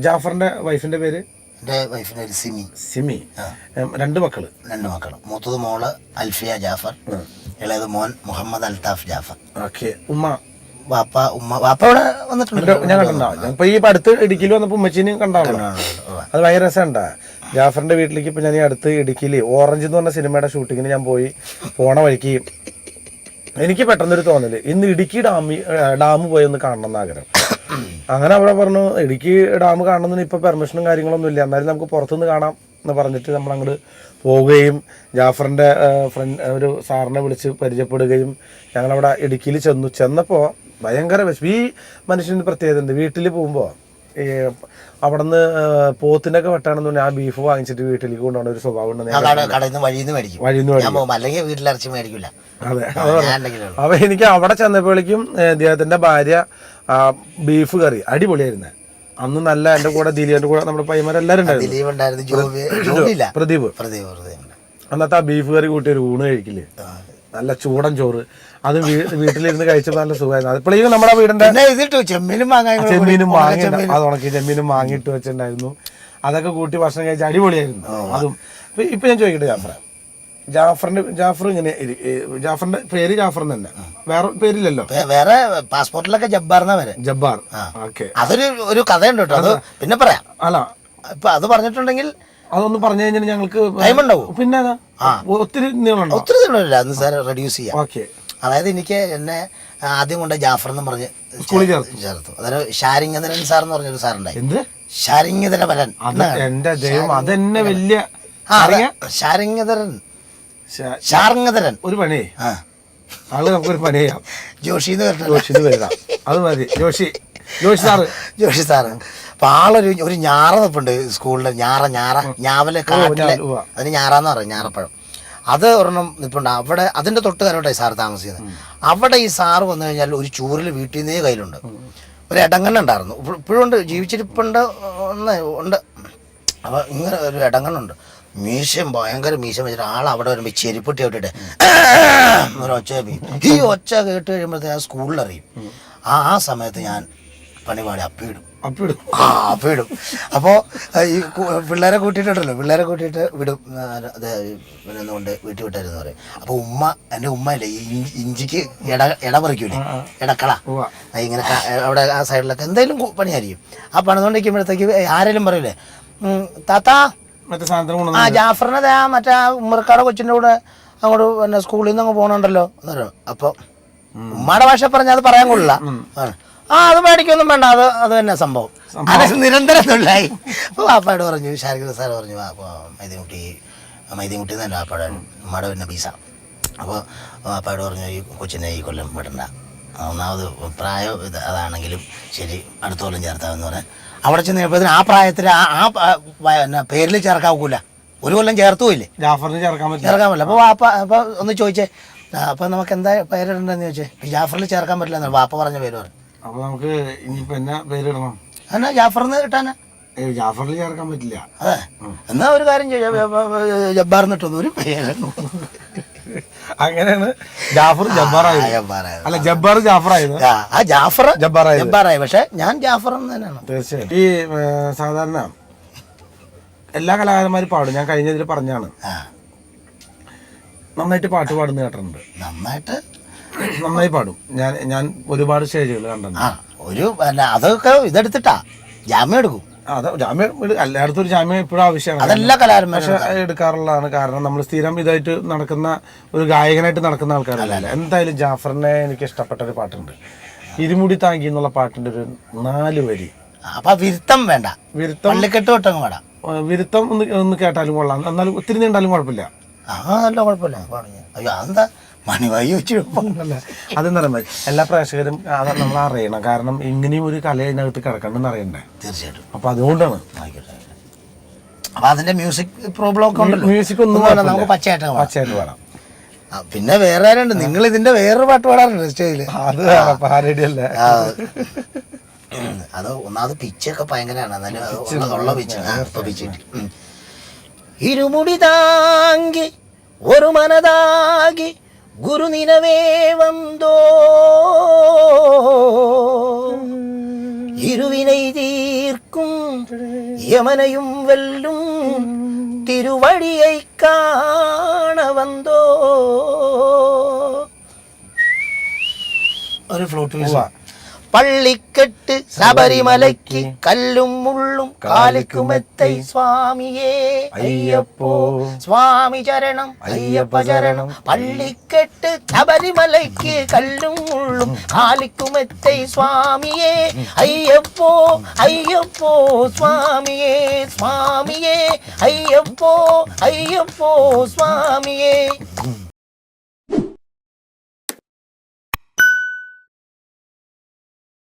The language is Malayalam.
ജാഫറിന്റെ വൈഫിന്റെ പേര്? എൻ്റെ വൈഫിൻ്റെ പേര് സിമി. സിമി. രണ്ട് മക്കള്. മൂത്തത് മോള് അൽഫിയ ജാഫർ, ഇളയത് മോൻ മുഹമ്മദ് അൽത്താഫ് ജാഫർ. ഓക്കെ. ഉമ്മ വാപ്പ ഇവിടെ വന്നിട്ടുണ്ട്, ഞാൻ കണ്ടിട്ടുണ്ടാവും. ഇപ്പൊ ഈ അടുത്ത് ഇടുക്കിയിൽ വന്നപ്പോ ഉമ്മച്ചീനും കണ്ടാണല്ലോ, അത് ഭയങ്കര രസമുണ്ടാ. ജാഫറിന്റെ വീട്ടിലേക്ക് ഇപ്പൊ ഞാൻ ഈ അടുത്ത് ഇടുക്കിയിൽ ഓറഞ്ച് എന്ന് പറഞ്ഞ സിനിമയുടെ ഷൂട്ടിങ്ങിന് ഞാൻ പോണ വഴിക്ക് എനിക്ക് പെട്ടെന്നൊരു തോന്നല്, ഇന്ന് ഇടുക്കി ഡാം പോയി ഒന്ന് കാണണം എന്ന് ആഗ്രഹം. അങ്ങനെ അവിടെ പറഞ്ഞു ഇടുക്കി ഡാം കാണണമെന്ന് ഇപ്പൊ പെർമിഷനും കാര്യങ്ങളൊന്നും ഇല്ല, എന്നാലും നമുക്ക് പുറത്തുനിന്ന് കാണാം എന്ന് പറഞ്ഞിട്ട് നമ്മൾ അങ്ങോട്ട് പോവുകയും ജാഫറിന്റെ ഫ്രണ്ട് ഒരു സാറിനെ വിളിച്ച് പരിചയപ്പെടുകയും ഞങ്ങളവിടെ ഇടുക്കിയിൽ ചെന്നപ്പോൾ ഭയങ്കര ഈ മനുഷ്യന് പ്രത്യേകത ഉണ്ട്. വീട്ടിൽ പോകുമ്പോൾ ഈ അവിടെ നിന്ന് പോത്തിനൊക്കെ വെട്ടാണെന്ന് പറഞ്ഞാൽ ആ ബീഫ് വാങ്ങിച്ചിട്ട് വീട്ടിലേക്ക് കൊണ്ടുപോകുന്ന ഒരു സ്വഭാവം ഉണ്ട്. അതെ. അപ്പൊ എനിക്ക് അവിടെ ചെന്നപ്പോഴേക്കും അദ്ദേഹത്തിന്റെ ഭാര്യ ബീഫ് കറി അടിപൊളിയായിരുന്നേ. അന്ന് നല്ല എന്റെ കൂടെ ദിലീപിന്റെ കൂടെ നമ്മുടെ പയ്യന്മാരെല്ലാരും ഉണ്ടായിരുന്നു. പ്രദീപ്. അന്നത്തെ ആ ബീഫ് കറി കൂട്ടി ഒരു ഊണ് കഴിക്കില്ലേ, നല്ല ചൂടൻ ചോറ്, അത് വീട്ടിലിരുന്ന് കഴിച്ചപ്പോൾ നല്ല സുഖമായിരുന്നു. അതിപ്പോഴേക്കും നമ്മുടെ വീടിന്റെ ചെമ്മീനും അത് ഉണക്കി ചെമ്മീനും വാങ്ങിയിട്ട് വെച്ചിട്ടുണ്ടായിരുന്നു. അതൊക്കെ കൂട്ടി ഭക്ഷണം കഴിച്ച് അടിപൊളിയായിരുന്നു. അതും ഇപ്പൊ ഞാൻ ചോദിക്കട്ടെ, ജാഫർ ഇങ്ങനെ, ജാഫറിന്റെ പേര് ജാഫർ തന്നെ, വേറെ പേരില്ലല്ലോ? വേറെ പാസ്പോർട്ടിലൊക്കെ ജബ്ബാർ. ജബ്ബാർ. ഓക്കെ. അതൊരു കഥയുണ്ട് കേട്ടോ, അത് പിന്നെ പറയാം. അല്ല ഇപ്പൊ അത് പറഞ്ഞിട്ടുണ്ടെങ്കിൽ അതൊന്ന് പറഞ്ഞു കഴിഞ്ഞാൽ ഞങ്ങൾക്ക് ടൈം ഉണ്ടാവും. പിന്നെ ഒത്തിരി നീളമുണ്ടോ? ഒത്തിരി നീളമില്ല, അന്ന് സാർ റെഡ്യൂസ് ചെയ്യാം. ഓക്കെ. അതായത് എനിക്ക് എന്നെ ആദ്യം കൊണ്ട് ജാഫർ എന്ന് പറഞ്ഞ് ചേർത്തു. അതായത് ഷാരിംഗധരൻ സാർ എന്ന് പറഞ്ഞൊരു സാറുണ്ടായി. എന്ത് ഷാരിംഗധരൻ? എന്റെ ദൈവം, അതെന്നെ വലിയ ഷാർങ്ങധരൻ. ഒരു പണി ആള് നമുക്കൊരു പണി ചെയ്യാം. ജോഷിന്ന് വരാം, അത് മതി. ജോഷി സാറ്. അപ്പൊ ആളൊരു ഞാറ നിപ്പുണ്ട് സ്കൂളില്, ഞാവല് കാട്ടിലെ, അതിന് ഞാറാന്ന് പറയും, ഞാറപ്പഴം. അത് ഒരെണ്ണം നിപ്പുണ്ട് അവിടെ, അതിന്റെ തൊട്ട് കരോട്ടായി സാറ് താമസിക്കുന്നത്. അവിടെ ഈ സാറ് വന്നു കഴിഞ്ഞാൽ ഒരു ചൂരിൽ വീട്ടിൽ നിന്നേ കയ്യിലുണ്ട്. ഒരു എടങ്ങണ്ണുണ്ടായിരുന്നു, ഇപ്പോഴും ഉണ്ട്, ജീവിച്ചിരിപ്പുണ്ട് ഉണ്ട്. അപ്പൊ ഇങ്ങനെ ഒരു എടങ്ങണ്ണുണ്ട്, മീശയും ഭയങ്കര മീശം വെച്ചിട്ട് ആൾ അവിടെ വരുമ്പോൾ ചെരുപ്പിട്ടി വിട്ടിട്ട് ഒരു ഒച്ച. ഈ ഒച്ച കേട്ട് കഴിയുമ്പോഴത്തേ ആ സ്കൂളിലറിയും. ആ സമയത്ത് ഞാൻ പണിപാടി അപ്പിയിടും. അപ്പോൾ ഈ പിള്ളേരെ കൂട്ടിയിട്ട് വിടും. കൊണ്ട് വീട്ടിൽ വിട്ടായിരുന്നു പറയും. അപ്പോൾ എൻ്റെ ഉമ്മയില്ലേ ഈ ഇഞ്ചിക്ക് ഇട പറിക്കൂലേ, ഇടക്കള, ഇങ്ങനെ അവിടെ ആ സൈഡിലൊക്കെ എന്തെങ്കിലും പണിയായിരിക്കും. ആ പണിതുകൊണ്ടിരിക്കുമ്പോഴത്തേക്ക് ആരെങ്കിലും പറയൂലേ, താത്താ ജാഫറിനെ മറ്റേ ഉമ്മർക്കാടെ കൊച്ചിൻ്റെ കൂടെ അങ്ങോട്ട് പിന്നെ സ്കൂളിൽ നിന്ന് അങ്ങ് പോകണുണ്ടല്ലോ എന്ന് പറയും. അപ്പോൾ ഉമ്മയുടെ ഭാഷ പറഞ്ഞാൽ അത് പറയാൻ കൊള്ളില്ല. അത് മേടിക്കൊന്നും വേണ്ട, അത് തന്നെ സംഭവം. അത് നിരന്തരം തൊഴിലായി. അപ്പോൾ വാപ്പാട് പറഞ്ഞു, ഷാരിഖ് സാർ പറഞ്ഞു, മൈദീൻകുട്ടി തന്നെ വാപ്പാട്, ഉമ്മയുടെ പിന്നെ പീസ. അപ്പോൾ വാപ്പാട് പറഞ്ഞു, ഈ കൊച്ചിനെ ഈ കൊല്ലം വിടണ്ട, ഒന്നാമത് പ്രായം അതാണെങ്കിലും ശരി, അടുത്ത കൊല്ലം ചേർത്താമെന്ന് പറയാൻ. അവിടെ ചെന്ന് കഴിയുമ്പോൾ ആ പ്രായത്തിൽ ആ പേരിൽ ചേർക്കാൻ ഒക്കില്ല, ഒരു കൊല്ലം ചേർത്തുമില്ലേ, ജാഫറിന് ചേർക്കാൻ പറ്റില്ല. അപ്പോൾ വാപ്പ അപ്പോൾ ഒന്ന് ചോദിച്ചേ, അപ്പോൾ നമുക്ക് എന്താ പേരിടണ്ടെന്ന് ചോദിച്ചേ, ജാഫറിൽ ചേർക്കാൻ പറ്റില്ല എന്ന് വാപ്പ പറഞ്ഞ പേര് പറഞ്ഞു. അപ്പൊ നമുക്ക് ഇനിയിപ്പോ എന്നാ പേരിടണം? എന്നാ ജാഫറിന് കിട്ടാനാ? ജാഫറിൽ ചേർക്കാൻ പറ്റില്ല. അതെ, എന്നാ ഒരു കാര്യം ജബ്ബാറിന് ഇട്ടൊന്നും ഒരു പേരാണ്. അങ്ങനെയാണ് ജാഫർ ജബ്ബാറായത്. അല്ല, ജബ്ബാർ ജാഫറായത്. ആ ജാഫർ ജബ്ബാറായി, പക്ഷെ ഞാൻ ജാഫർ തന്നെയാണ്. തീർച്ചയായും. ഈ സാധാരണ എല്ലാ കലാകാരന്മാരും പാടും, ഞാൻ കഴിഞ്ഞ ഇതിൽ പറഞ്ഞാണ്, നന്നായിട്ട് പാട്ട് പാടുന്ന കേട്ടിട്ടുണ്ട്. നന്നായി പാടും. ഞാൻ ഒരുപാട് സ്റ്റേജുകൾ കണ്ടിട്ടുണ്ട്. അതൊക്കെ ഇതെടുത്തിട്ടാ ജാമ്യം എടുക്കും. ജാമ്യം എല്ലായിടത്തും ഒരു ജാമ്യം ഇപ്പോഴും ആവശ്യമാണ്, അതെല്ലാ കലാകാരന്മാരും എടുക്കാറുള്ളതാണ്. കാരണം നമ്മൾ സ്ഥിരം ഇതായിട്ട് നടക്കുന്ന ഒരു ഗായകനായിട്ട് നടക്കുന്ന ആൾക്കാരല്ല. എന്തായാലും ജാഫറിനെ എനിക്ക് ഇഷ്ടപ്പെട്ട ഒരു പാട്ടുണ്ട്, ഇരുമുടി താങ്കി എന്നുള്ള പാട്ടിന്റെ ഒരു 4 വരി. അപ്പൊ വിരുത്തം വേണ്ട, പള്ളിക്കെട്ട് തൊട്ടങ്ങ് വേണ്ട, വിരുത്തം ഒന്ന് കേട്ടാലും കൊള്ളാം, എന്നാലും ഒത്തിരി നീണ്ടാലും കുഴപ്പമില്ല. നല്ല കുഴപ്പമില്ല. അയ്യോ അതെന്താ മണിവായി വെച്ചില്ല. അതെന്ന് പറയുമ്പോൾ എല്ലാ പ്രേക്ഷകരും അത് നമ്മൾ അറിയണം, കാരണം ഇങ്ങനെയും ഒരു കല അതിനകത്ത് കിടക്കണ്ടെന്ന് അറിയണ്ടേ. തീർച്ചയായിട്ടും. അപ്പൊ അതുകൊണ്ടാണ്. അപ്പൊ അതിന്റെ മ്യൂസിക് പ്രോബ്ലം ഒക്കെ ഉണ്ട്. മ്യൂസിക് ഒന്നും നമുക്ക് പച്ചയായിട്ട് പാടാം. പിന്നെ വേറെ ആരുണ്ട്, നിങ്ങൾ ഇതിന്റെ വേറൊരു പാട്ട് പാടാറുണ്ട് സ്റ്റേജില്, അത് പാരഡിയല്ലേ. അത് ഒന്നാമത് പിച്ചൊക്കെ ഭയങ്കരമാണ്, എന്നാലും ഉള്ള പിച്ച്. ഇരുമുടി താങ്കി ഒരു മനതാകി ഗുരുനിനവേ വന്തോ ഇരുവിனை தீர்க்கும் യമനയും വെല്ലും തിരുവഴിயை കാണ വന്തോ. ഒരു ഫ്ലൂട്ട്. പള്ളിക്കെട്ട് ശബരിമലയ്ക്ക് കല്ലും മുള്ളും കാലിക്കുമെത്തൈ സ്വാമിയേ അയ്യപ്പോ സ്വാമി ചരണം അയ്യപ്പ ചരണം. പള്ളിക്കെട്ട് ശബരിമലയ്ക്ക് കല്ലും മുള്ളും കാലിക്കുമെത്തൈ സ്വാമിയേ അയ്യപ്പോ അയ്യപ്പോ സ്വാമിയേ സ്വാമിയേ അയ്യപ്പോ അയ്യപ്പോ സ്വാമിയേ.